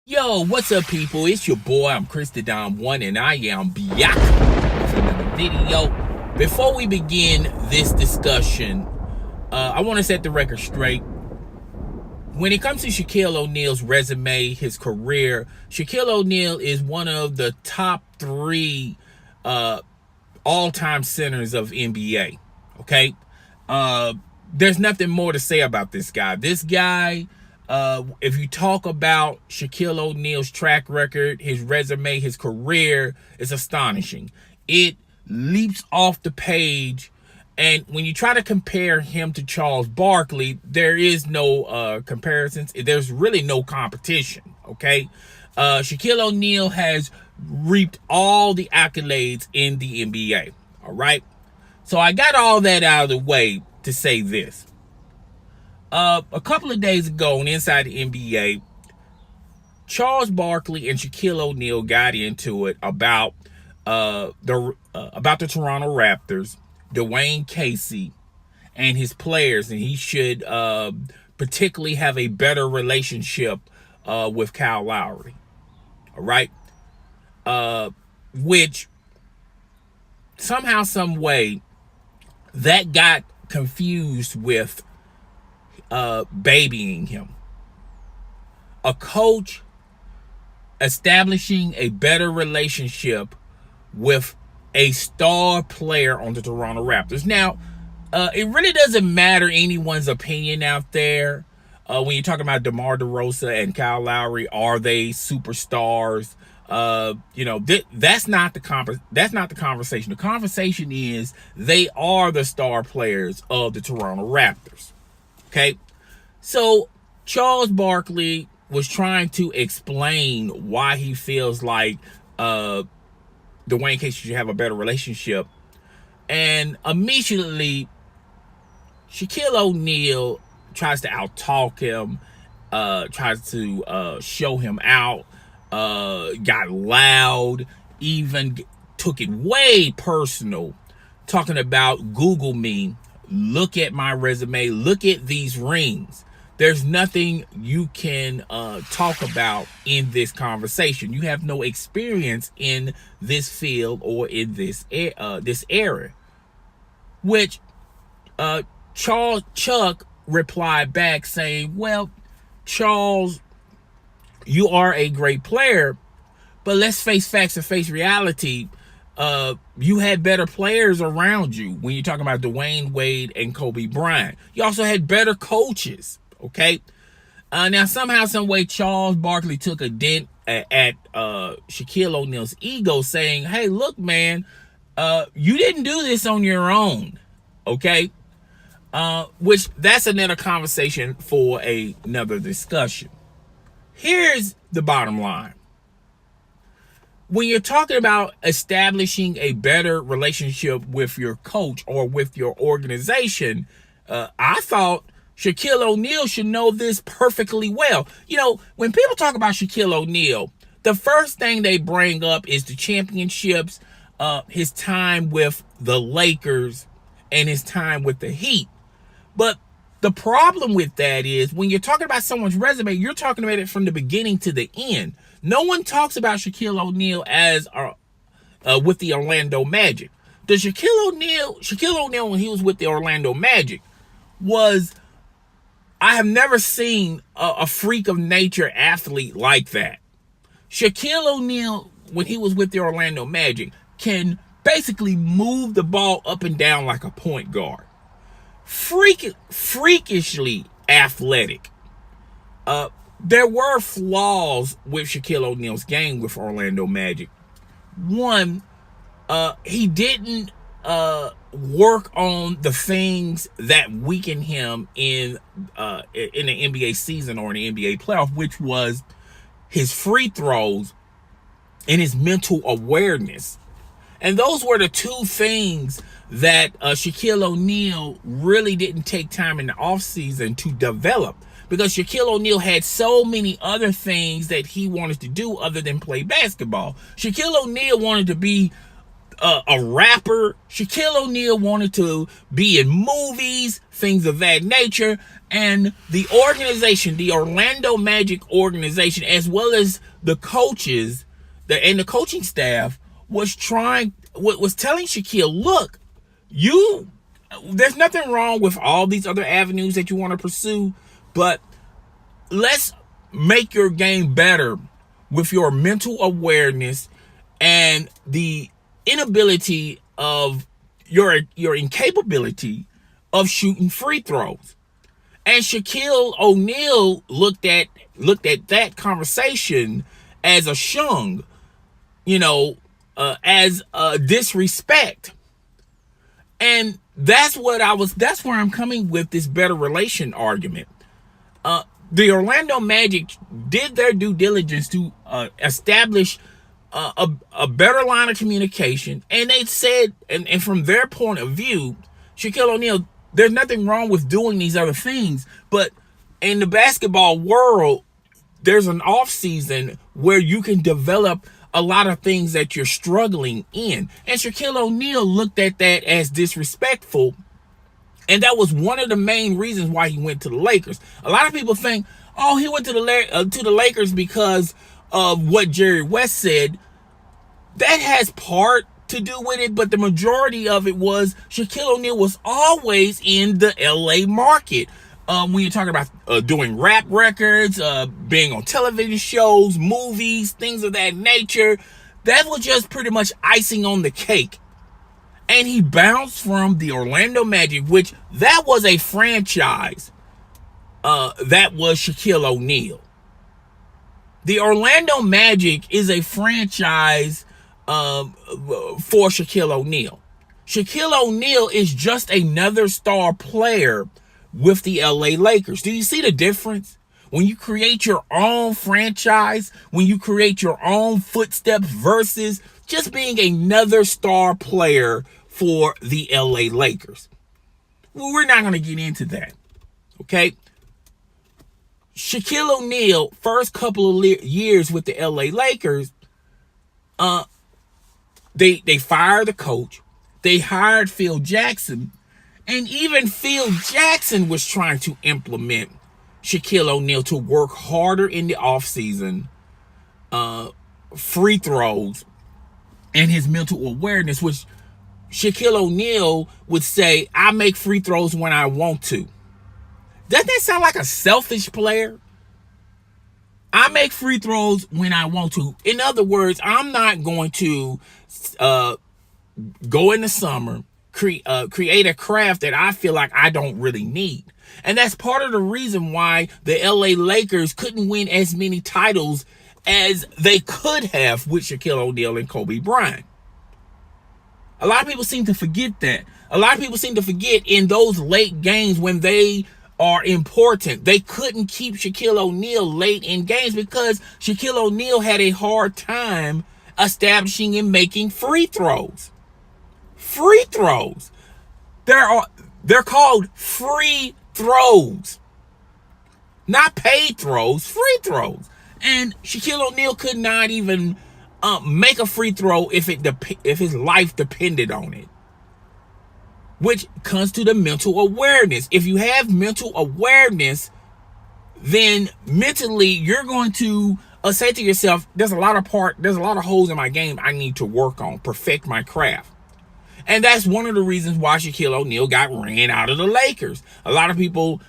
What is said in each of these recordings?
Yo, what's up, people? It's your boy, I'm Chris the Dom One, and I am back with another video. Before we begin this discussion, I want to set the record straight. When it comes to Shaquille O'Neal's resume, his career, Shaquille O'Neal is one of the top three all-time centers of NBA. Okay, there's nothing more to say about this guy. This guy. If you talk about Shaquille O'Neal's track record, his resume, his career is astonishing. It leaps off the page. And when you try to compare him to Charles Barkley, there is no comparisons. There's really no competition, okay? Shaquille O'Neal has reaped all the accolades in the NBA, all right? So I got all that out of the way to say this. A couple of days ago on Inside the NBA, Charles Barkley and Shaquille O'Neal got into it about the Toronto Raptors, Dwane Casey, and his players, and he should particularly have a better relationship with Kyle Lowry. All right, which somehow, some way, that got confused with babying him. A coach establishing a better relationship with a star player on the Toronto Raptors. Now, it really doesn't matter anyone's opinion out there. When you're talking about DeMar DeRozan and Kyle Lowry, are they superstars? That's not the conversation. The conversation is they are the star players of the Toronto Raptors. Okay, so Charles Barkley was trying to explain why he feels like Dwane Casey should have a better relationship, and immediately Shaquille O'Neal tries to out-talk him, tries to show him out, got loud, even took it way personal, talking about Google me. Look at my resume. Look at these rings. There's nothing you can talk about in this conversation. You have no experience in this field or in this area. Which Chuck replied back saying, well, Charles, you are a great player, but let's face facts and face reality. You had better players around you when you're talking about Dwayne Wade and Kobe Bryant. You also had better coaches, okay? Now, somehow, some way, Charles Barkley took a dent at Shaquille O'Neal's ego, saying, hey, look, man, you didn't do this on your own, okay? Which, that's another conversation for another discussion. Here's the bottom line. When you're talking about establishing a better relationship with your coach or with your organization, I thought Shaquille O'Neal should know this perfectly well. You know, when people talk about Shaquille O'Neal, the first thing they bring up is the championships, his time with the Lakers, and his time with the Heat. But the problem with that is when you're talking about someone's resume, you're talking about it from the beginning to the end. No one talks about Shaquille O'Neal as with the Orlando Magic. The Shaquille O'Neal when he was with the Orlando Magic was, I have never seen a freak of nature athlete like that. Shaquille O'Neal when he was with the Orlando Magic can basically move the ball up and down like a point guard. Freakishly athletic. There were flaws with Shaquille O'Neal's game with Orlando Magic. One, he didn't work on the things that weakened him in the NBA season or in the NBA playoff, which was his free throws and his mental awareness. And those were the two things that Shaquille O'Neal really didn't take time in the offseason to develop. Because Shaquille O'Neal had so many other things that he wanted to do other than play basketball. Shaquille O'Neal wanted to be a rapper. Shaquille O'Neal wanted to be in movies, things of that nature. And the organization, the Orlando Magic organization, as well as the coaches and the coaching staff, was telling Shaquille, look, there's nothing wrong with all these other avenues that you want to pursue, but let's make your game better with your mental awareness and the inability of your incapability of shooting free throws. And Shaquille O'Neal looked at that conversation as a shung, as a disrespect. And that's where I'm coming with this better relation argument. The Orlando Magic did their due diligence to establish a better line of communication, and they said, and from their point of view, Shaquille O'Neal, there's nothing wrong with doing these other things, but in the basketball world, there's an off season where you can develop a lot of things that you're struggling in. And Shaquille O'Neal looked at that as disrespectful, and that was one of the main reasons why he went to the Lakers. A lot of people think, oh, he went to the Lakers because of what Jerry West said. That has part to do with it, but the majority of it was Shaquille O'Neal was always in the LA market. When you're talking about doing rap records, being on television shows, movies, things of that nature, that was just pretty much icing on the cake. And he bounced from the Orlando Magic, which that was a franchise. That was Shaquille O'Neal. The Orlando Magic is a franchise for Shaquille O'Neal. Shaquille O'Neal is just another star player with the LA Lakers. Do you see the difference? When you create your own franchise, when you create your own footsteps versus just being another star player for the LA Lakers. Well, we're not going to get into that. Okay? Shaquille O'Neal, first couple of years with the LA Lakers, they fired the coach. They hired Phil Jackson. And even Phil Jackson was trying to implement Shaquille O'Neal to work harder in the offseason, free throws, and his mental awareness, which Shaquille O'Neal would say, I make free throws when I want to. Doesn't that sound like a selfish player? I make free throws when I want to. In other words, I'm not going to go in the summer, create a craft that I feel like I don't really need. And that's part of the reason why the LA Lakers couldn't win as many titles as they could have with Shaquille O'Neal and Kobe Bryant. A lot of people seem to forget that. A lot of people seem to forget in those late games when they are important, they couldn't keep Shaquille O'Neal late in games because Shaquille O'Neal had a hard time establishing and making free throws. Free throws. They're called free throws. Not paid throws, free throws. And Shaquille O'Neal could not even make a free throw if his life depended on it. Which comes to the mental awareness. If you have mental awareness, then mentally you're going to say to yourself, there's a lot of holes in my game I need to work on, perfect my craft. And that's one of the reasons why Shaquille O'Neal got ran out of the Lakers. A lot of people,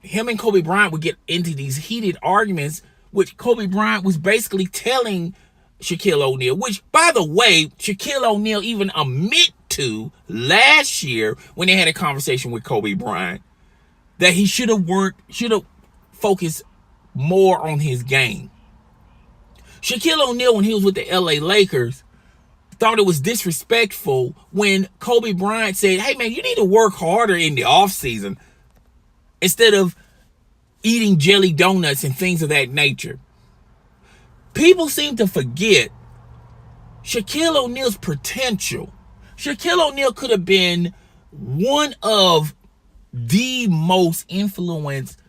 him and Kobe Bryant would get into these heated arguments, which Kobe Bryant was basically telling Shaquille O'Neal, which, by the way, Shaquille O'Neal even admit to last year when they had a conversation with Kobe Bryant, that he should have focused more on his game. Shaquille O'Neal, when he was with the LA Lakers, thought it was disrespectful when Kobe Bryant said, hey man, you need to work harder in the offseason instead of eating jelly donuts and things of that nature. People seem to forget Shaquille O'Neal's potential. Shaquille O'Neal could have been one of the most influenced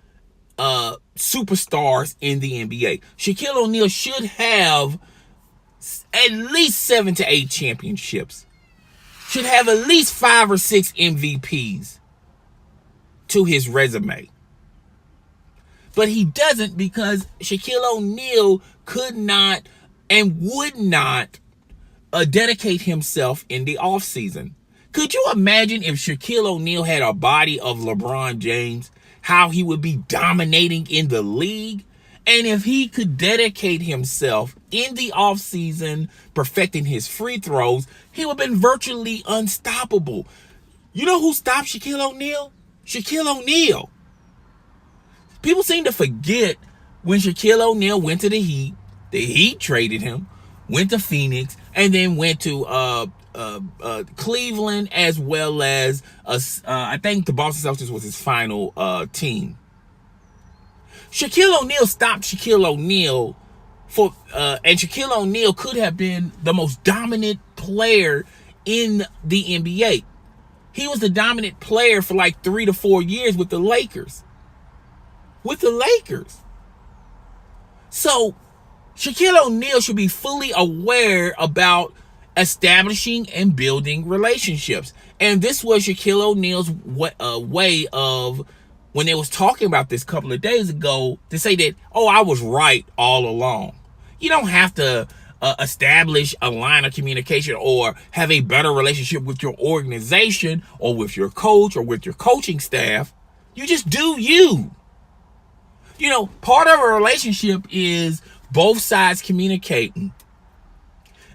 superstars in the NBA. Shaquille O'Neal should have at least 7 to 8 championships, should have at least 5 or 6 MVPs to his resume. But he doesn't, because Shaquille O'Neal could not and would not dedicate himself in the offseason. Could you imagine if Shaquille O'Neal had a body of LeBron James, how he would be dominating in the league? And if he could dedicate himself in the offseason, perfecting his free throws, he would have been virtually unstoppable. You know who stopped Shaquille O'Neal? Shaquille O'Neal. People seem to forget when Shaquille O'Neal went to the Heat traded him, went to Phoenix, and then went to Cleveland, as well as I think the Boston Celtics was his final team. Shaquille O'Neal stopped Shaquille O'Neal and Shaquille O'Neal could have been the most dominant player in the NBA. He was the dominant player for like 3 to 4 years with the Lakers. So Shaquille O'Neal should be fully aware about establishing and building relationships. And this was Shaquille O'Neal's way of, when they was talking about this a couple of days ago, to say that, oh, I was right all along. You don't have to establish a line of communication or have a better relationship with your organization or with your coach or with your coaching staff. You just do you. You know, part of a relationship is both sides communicating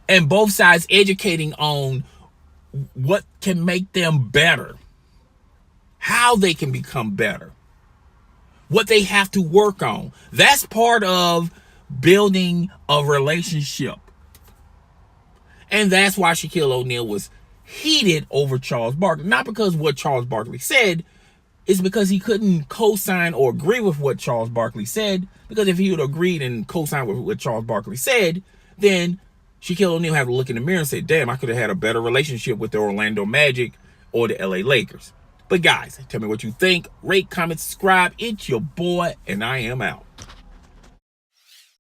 and both sides educating on what can make them better, how they can become better, what they have to work on. That's part of building a relationship. And that's why Shaquille O'Neal was heated over Charles Barkley. Not because of what Charles Barkley said, it's because he couldn't co-sign or agree with what Charles Barkley said. Because if he would have agreed and co-signed with what Charles Barkley said, then Shaquille O'Neal had to look in the mirror and say, damn, I could have had a better relationship with the Orlando Magic or the LA Lakers. But guys, tell me what you think. Rate, comment, subscribe. It's your boy, and I am out.